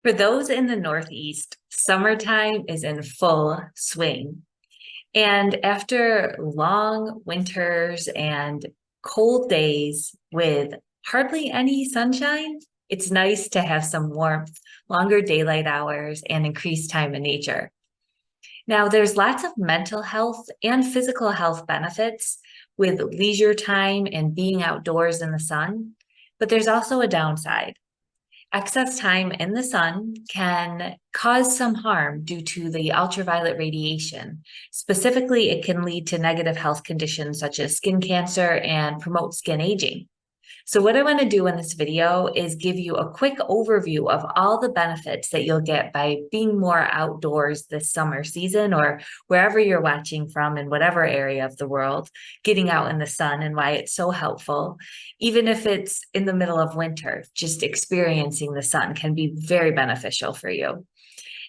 For those in the Northeast, summertime is in full swing. And after long winters and cold days with hardly any sunshine, it's nice to have some warmth, longer daylight hours, and increased time in nature. Now, there's lots of mental health and physical health benefits with leisure time and being outdoors in the sun, but there's also a downside. Excess time in the sun can cause some harm due to the ultraviolet radiation. Specifically, it can lead to negative health conditions such as skin cancer and promote skin aging. So what I want to do in this video is give you a quick overview of all the benefits that you'll get by being more outdoors this summer season or wherever you're watching from in whatever area of the world, getting out in the sun and why it's so helpful. Even if it's in the middle of winter, just experiencing the sun can be very beneficial for you.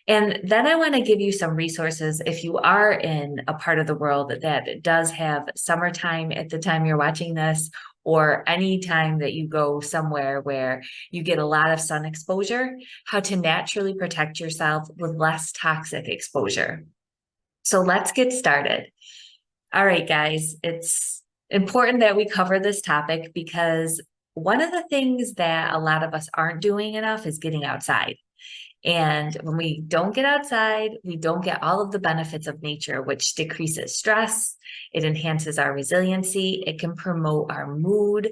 And then I want to give you some resources if you are in a part of the world that does have summertime at the time you're watching this, or any time that you go somewhere where you get a lot of sun exposure, how to naturally protect yourself with less toxic exposure. So let's get started. All right, guys, it's important that we cover this topic because one of the things that a lot of us aren't doing enough is getting outside. And when we don't get outside, we don't get all of the benefits of nature, which decreases stress, it enhances our resiliency, it can promote our mood,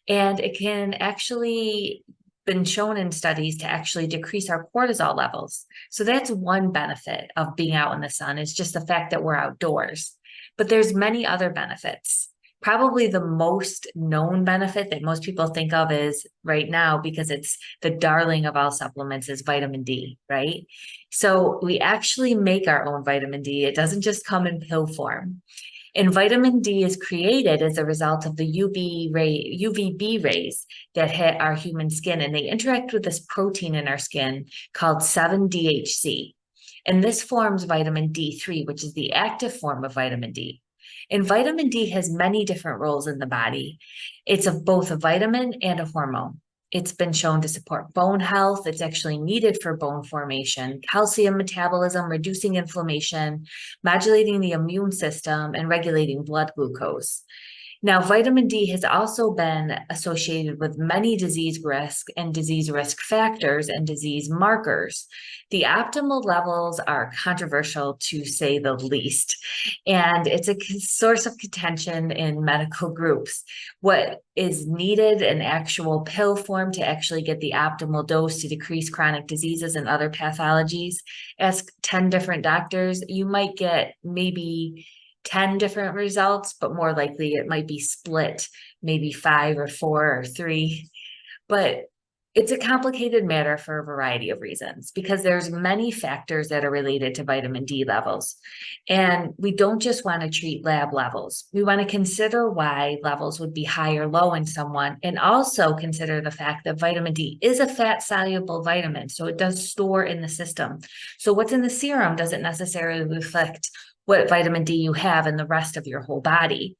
and it can actually been shown in studies to actually decrease our cortisol levels. So that's one benefit of being out in the sun is just the fact that we're outdoors. But there's many other benefits. Probably the most known benefit that most people think of is right now, because it's the darling of all supplements, is vitamin D, right? So we actually make our own vitamin D. It doesn't just come in pill form. And vitamin D is created as a result of the UVB rays that hit our human skin, and they interact with this protein in our skin called 7-DHC. And this forms vitamin D3, which is the active form of vitamin D. And vitamin D has many different roles in the body. It's both a vitamin and a hormone. It's been shown to support bone health. It's actually needed for bone formation, calcium metabolism, reducing inflammation, modulating the immune system, and regulating blood glucose. Now, vitamin D has also been associated with many disease risk and disease risk factors and disease markers. The optimal levels are controversial, to say the least, and it's a source of contention in medical groups. What is needed in actual pill form to actually get the optimal dose to decrease chronic diseases and other pathologies? Ask 10 different doctors, you might get maybe 10 different results, but more likely it might be split, maybe 5 or 4 or 3. But it's a complicated matter for a variety of reasons because there's many factors that are related to vitamin D levels. And we don't just want to treat lab levels. We want to consider why levels would be high or low in someone, and also consider the fact that vitamin D is a fat soluble vitamin. So it does store in the system. So what's in the serum doesn't necessarily reflect what vitamin D you have in the rest of your whole body.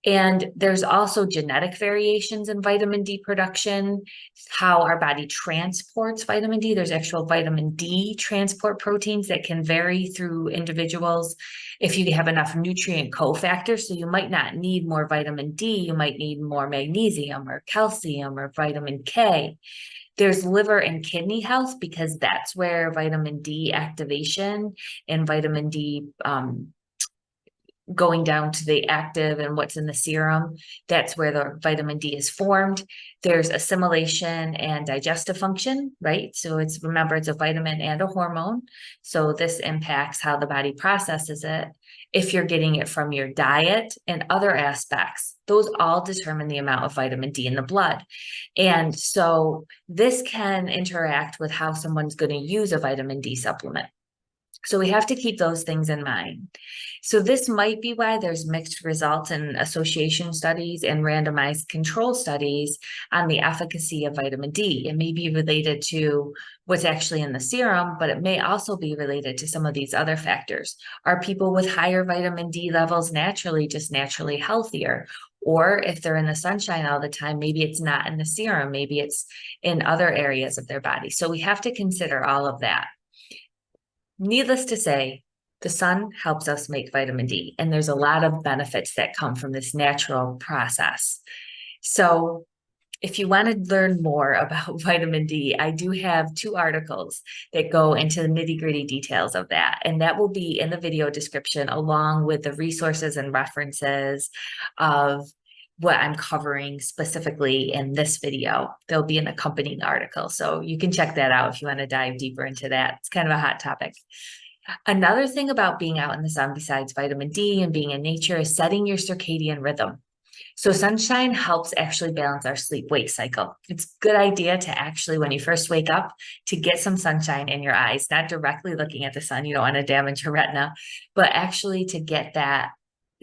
And there's also genetic variations in vitamin D production, how our body transports vitamin D. There's actual vitamin D transport proteins that can vary through individuals if you have enough nutrient cofactors. So you might not need more vitamin D, you might need more magnesium or calcium or vitamin K. There's liver and kidney health because that's where vitamin D activation and vitamin D going down to the active and what's in the serum, that's where the vitamin D is formed. There's assimilation and digestive function, right? So remember, it's a vitamin and a hormone. So this impacts how the body processes it. If you're getting it from your diet and other aspects, those all determine the amount of vitamin D in the blood. And so this can interact with how someone's going to use a vitamin D supplement. So we have to keep those things in mind. So this might be why there's mixed results in association studies and randomized control studies on the efficacy of vitamin D. It may be related to what's actually in the serum, but it may also be related to some of these other factors. Are people with higher vitamin D levels just naturally healthier? Or if they're in the sunshine all the time, maybe it's not in the serum, maybe it's in other areas of their body. So we have to consider all of that. Needless to say, the sun helps us make vitamin D, and there's a lot of benefits that come from this natural process. So, if you want to learn more about vitamin D, I do have 2 articles that go into the nitty-gritty details of that, and that will be in the video description along with the resources and references of what I'm covering specifically in this video. There'll be an accompanying article, so you can check that out if you want to dive deeper into that. It's kind of a hot topic. Another thing about being out in the sun besides vitamin D and being in nature is setting your circadian rhythm. So sunshine helps actually balance our sleep-wake cycle. It's a good idea to actually, when you first wake up, to get some sunshine in your eyes, not directly looking at the sun. You don't want to damage your retina, but actually to get that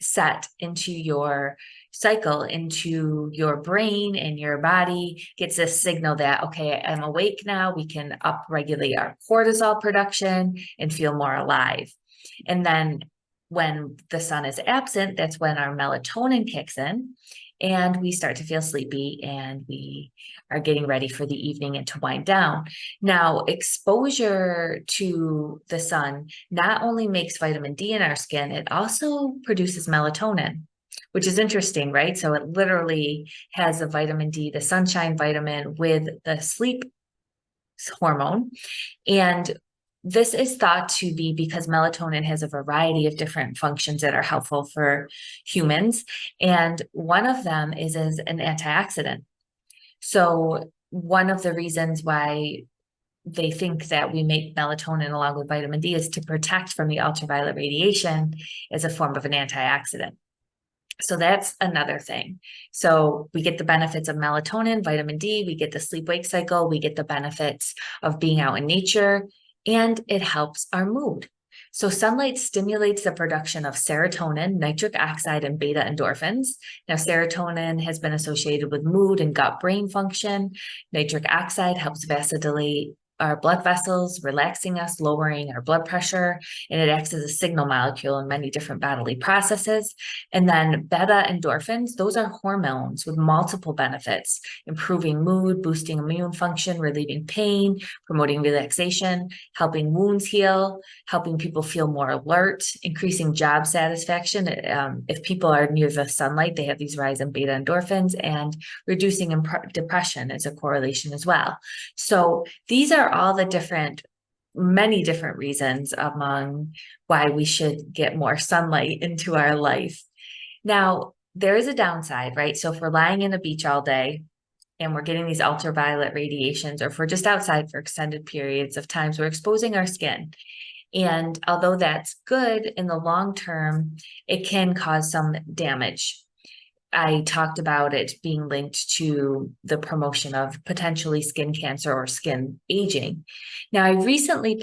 set into your cycle, into your brain and your body, gets a signal that, okay, I'm awake now. We can upregulate our cortisol production and feel more alive. And then when the sun is absent, that's when our melatonin kicks in and we start to feel sleepy and we are getting ready for the evening and to wind down. Now, exposure to the sun not only makes vitamin D in our skin, it also produces melatonin, which is interesting, right? So it literally has a vitamin D, the sunshine vitamin with the sleep hormone. And this is thought to be because melatonin has a variety of different functions that are helpful for humans. And one of them is as an antioxidant. So one of the reasons why they think that we make melatonin along with vitamin D is to protect from the ultraviolet radiation as a form of an antioxidant. So that's another thing. So we get the benefits of melatonin, vitamin D, we get the sleep-wake cycle, we get the benefits of being out in nature, and it helps our mood. So sunlight stimulates the production of serotonin, nitric oxide, and beta endorphins. Now, serotonin has been associated with mood and gut-brain function. Nitric oxide helps vasodilate our blood vessels, relaxing us, lowering our blood pressure, and it acts as a signal molecule in many different bodily processes. And then beta endorphins, those are hormones with multiple benefits, improving mood, boosting immune function, relieving pain, promoting relaxation, helping wounds heal, helping people feel more alert, increasing job satisfaction. If people are near the sunlight, they have these rise in beta endorphins, and reducing depression is a correlation as well. So these are all the many different reasons among why we should get more sunlight into our life. Now, there is a downside, right? So if we're lying in a beach all day and we're getting these ultraviolet radiations, or if we're just outside for extended periods of times, we're exposing our skin. And although that's good in the long term, it can cause some damage. I talked about it being linked to the promotion of potentially skin cancer or skin aging. Now, I recently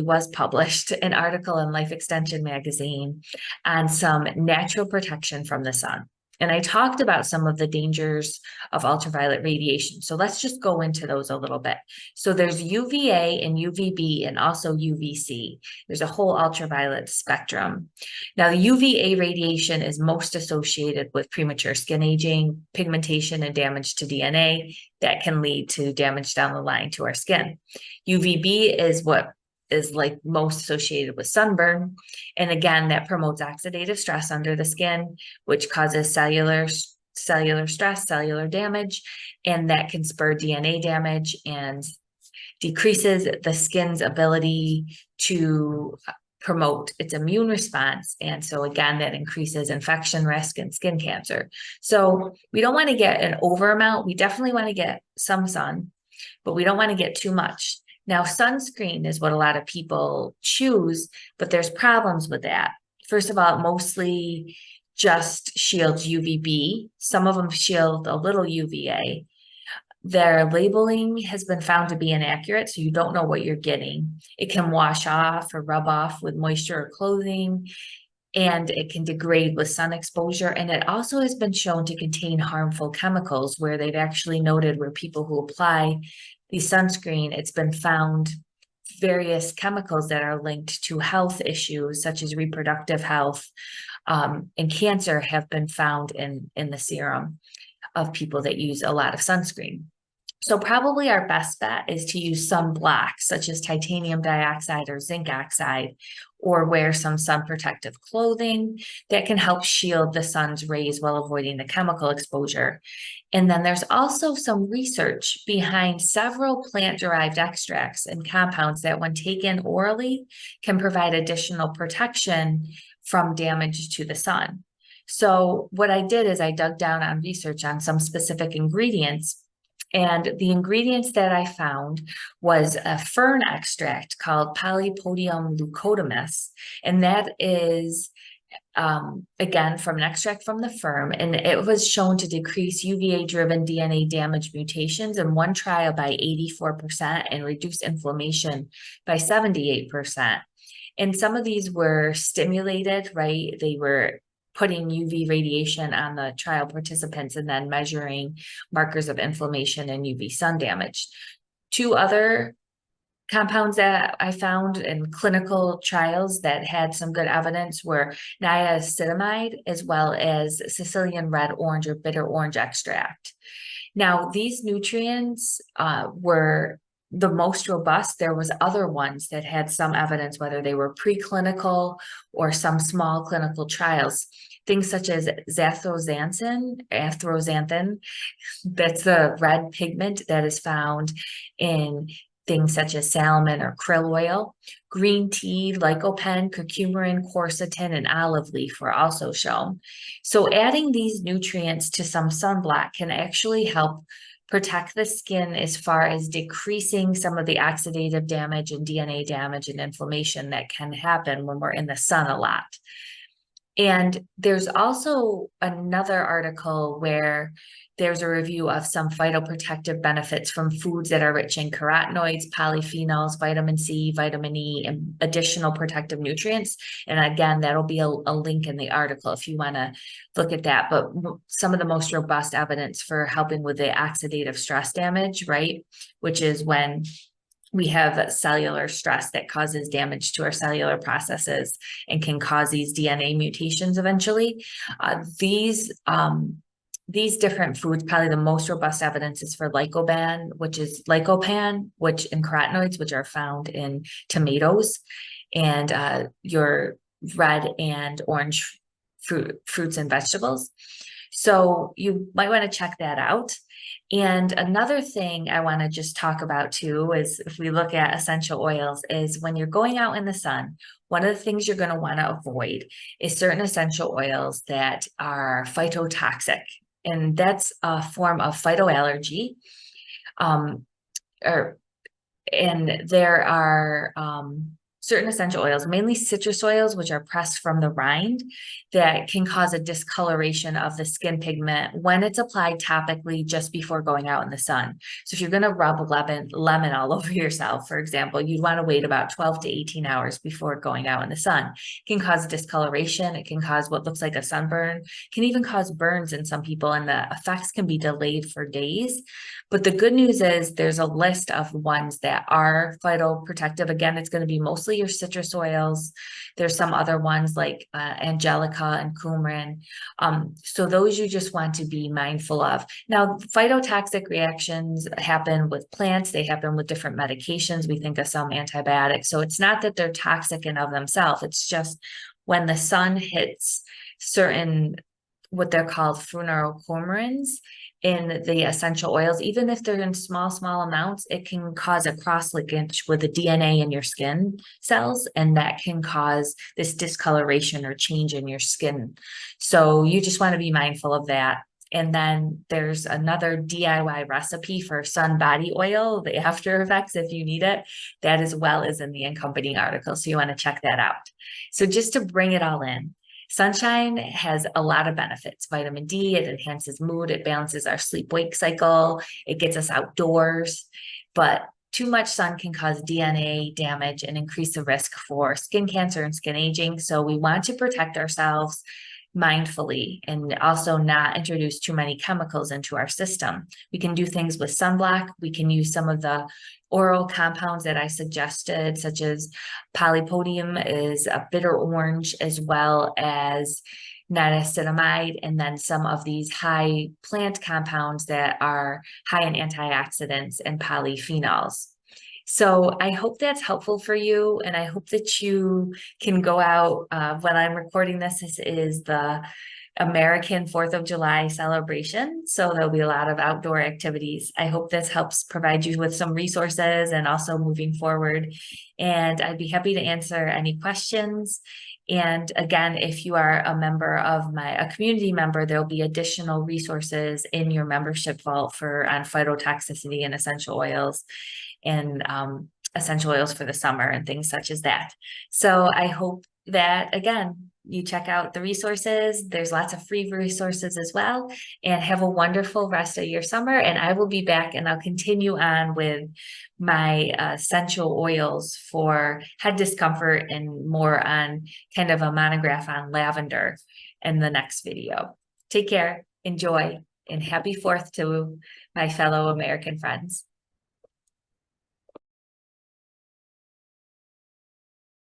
was published an article in Life Extension magazine on some natural protection from the sun. And I talked about some of the dangers of ultraviolet radiation. So let's just go into those a little bit. So there's UVA and UVB and also UVC. There's a whole ultraviolet spectrum. Now, the UVA radiation is most associated with premature skin aging, pigmentation, and damage to DNA that can lead to damage down the line to our skin. UVB is what is like most associated with sunburn. And again, that promotes oxidative stress under the skin, which causes cellular stress, cellular damage, and that can spur DNA damage and decreases the skin's ability to promote its immune response. And so again, that increases infection risk and skin cancer. So we don't want to get an over amount. We definitely want to get some sun, but we don't want to get too much. Now, sunscreen is what a lot of people choose, but there's problems with that. First of all, it mostly just shields UVB. Some of them shield a little UVA. Their labeling has been found to be inaccurate, so you don't know what you're getting. It can wash off or rub off with moisture or clothing, and it can degrade with sun exposure. And it also has been shown to contain harmful chemicals, where they've actually noted where people who apply the sunscreen, it's been found various chemicals that are linked to health issues such as reproductive health, and cancer have been found in the serum of people that use a lot of sunscreen. So probably our best bet is to use sunblocks such as titanium dioxide or zinc oxide, or wear some sun protective clothing that can help shield the sun's rays while avoiding the chemical exposure. And then there's also some research behind several plant-derived extracts and compounds that, when taken orally, can provide additional protection from damage to the sun. So what I did is I dug down on research on some specific ingredients, and the ingredients that I found was a fern extract called Polypodium leucotomus, and that is again from an extract from the fern, and it was shown to decrease UVA-driven DNA damage mutations in one trial by 84% and reduce inflammation by 78%. And some of these were stimulated, right? They were putting UV radiation on the trial participants and then measuring markers of inflammation and UV sun damage. Two other compounds that I found in clinical trials that had some good evidence were niacinamide, as well as Sicilian red orange or bitter orange extract. Now, these nutrients were the most robust. There was other ones that had some evidence, whether they were preclinical or some small clinical trials. Things such as athroxanthin, that's the red pigment that is found in things such as salmon or krill oil. Green tea, lycopene, curcumin, quercetin, and olive leaf were also shown. So adding these nutrients to some sunblock can actually help protect the skin as far as decreasing some of the oxidative damage and DNA damage and inflammation that can happen when we're in the sun a lot. And there's also another article where there's a review of some phytoprotective benefits from foods that are rich in carotenoids, polyphenols, vitamin C, vitamin E, and additional protective nutrients. And again, that'll be a link in the article if you want to look at that. But some of the most robust evidence for helping with the oxidative stress damage, right? Which is when we have cellular stress that causes damage to our cellular processes and can cause these DNA mutations eventually. These different foods, probably the most robust evidence is for lycopene, which in carotenoids, which are found in tomatoes and your red and orange fruits and vegetables. So you might want to check that out. And another thing I want to just talk about too is, if we look at essential oils, is when you're going out in the sun, one of the things you're going to want to avoid is certain essential oils that are phytotoxic. And that's a form of phytoallergy. And there are certain essential oils, mainly citrus oils, which are pressed from the rind, that can cause a discoloration of the skin pigment when it's applied topically just before going out in the sun. So if you're going to rub lemon all over yourself, for example, you'd want to wait about 12 to 18 hours before going out in the sun. It can cause discoloration. It can cause what looks like a sunburn. It can even cause burns in some people, and the effects can be delayed for days. But the good news is there's a list of ones that are phytoprotective. Again, it's going to be mostly your citrus oils. There's some other ones like angelica and coumarin. So those you just want to be mindful of. Now, phytotoxic reactions happen with plants. They happen with different medications. We think of some antibiotics. So it's not that they're toxic in of themselves. It's just when the sun hits certain, what they're called fluorocoumarins, in the essential oils, even if they're in small amounts, it can cause a cross-linkage with the DNA in your skin cells, and that can cause this discoloration or change in your skin. So you just want to be mindful of that. And then there's another DIY recipe for sun body oil, the after effects, if you need it. That as well is in the accompanying article. So you want to check that out. So just to bring it all in, Sunshine has a lot of benefits. Vitamin D, it enhances mood, it balances our sleep-wake cycle, it gets us outdoors, but too much sun can cause DNA damage and increase the risk for skin cancer and skin aging. So we want to protect ourselves mindfully and also not introduce too many chemicals into our system. We can do things with sunblock. We can use some of the oral compounds that I suggested, such as polypodium is a bitter orange, as well as niacinamide, and then some of these high plant compounds that are high in antioxidants and polyphenols. So I hope that's helpful for you, and I hope that you can go out. When I'm recording this is the American 4th of July celebration. So there'll be a lot of outdoor activities. I hope this helps provide you with some resources and also moving forward. And I'd be happy to answer any questions. And again, if you are a member of a community member, there'll be additional resources in your membership vault on phytotoxicity and essential oils and essential oils for the summer and things such as that. So I hope that, again, you check out the resources. There's lots of free resources as well, and have a wonderful rest of your summer. And I will be back and I'll continue on with my essential oils for head discomfort and more on kind of a monograph on lavender in the next video. Take care, enjoy, and happy 4th to my fellow American friends.